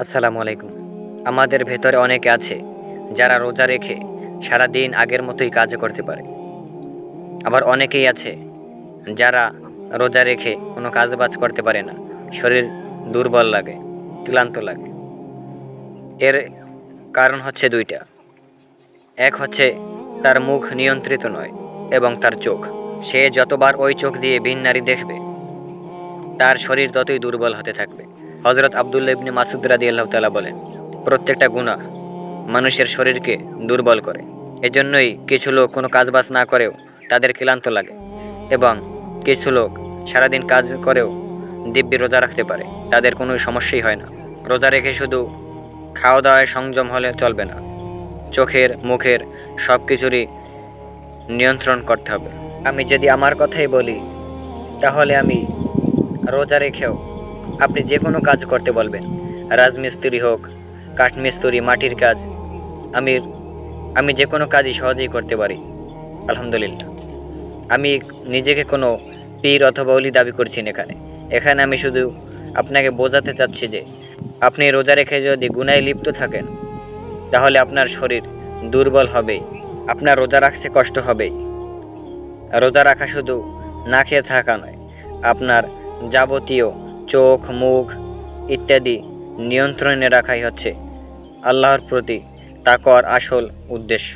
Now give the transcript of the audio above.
আসসালামু আলাইকুম। আমাদের ভেতরে অনেকে আছে যারা রোজা রেখে সারাদিন আগের মতোই কাজ করতে পারে। আবার অনেকেই আছে যারা রোজা রেখে কোনো কাজবাজ করতে পারে না। শরীর দুর্বল লাগে, ক্লান্ত লাগে। এর কারণ হচ্ছে ২ টা। এক হচ্ছে তার মুখ নিয়ন্ত্রিত নয় এবং তার চোখ। সে যতবার ওই চোখ দিয়ে ভিন নারী দেখবে, তার শরীর ততই দুর্বল হতে থাকবে। হযরত আব্দুল্লাহ ইবনে মাসউদ রাদিয়াল্লাহু তাআলা বলেন, প্রত্যেকটা গুনাহ মানুষের শরীরকে দুর্বল করে। এজন্যই কিছু লোক কোনো কাজবাজ না করেও তাদের ক্লান্ত লাগে এবং কিছু লোক সারাদিন কাজ করেও দিব্যি রোজা রাখতে পারে, তাদের কোনো সমস্যাই হয় না। রোজা রেখে শুধু খাওয়া দাওয়ায় সংযম হলে চলবে না, চোখের মুখের সব কিছুরই নিয়ন্ত্রণ করতে হবে। আমি যদি আমার কথাই বলি, তাহলে আমি রোজা রেখেও আপনি যে কোনো কাজ করতে বলবেন, রাজমিস্ত্রি হোক, কাঠমিস্ত্রি, মাটির কাজ, আমি আমি যে কোনো কাজই সহজেই করতে পারি আলহামদুলিল্লাহ। আমি নিজেকে কোনো পীর অথবা অলি দাবি করছি না এখানে আমি শুধু আপনাকে বোঝাতে চাচ্ছি যে আপনি রোজা রেখে যদি গুনাহে লিপ্ত থাকেন, তাহলে আপনার শরীর দুর্বল হবেই, আপনার রোজা রাখতে কষ্ট হবেই। রোজা রাখা শুধু না খেয়ে থাকা নয়, আপনার যাবতীয় চোখ, মুখ ইত্যাদি নিয়ন্ত্রণে রাখাই হচ্ছে আল্লাহর প্রতি তাকওয়ার আসল উদ্দেশ্য।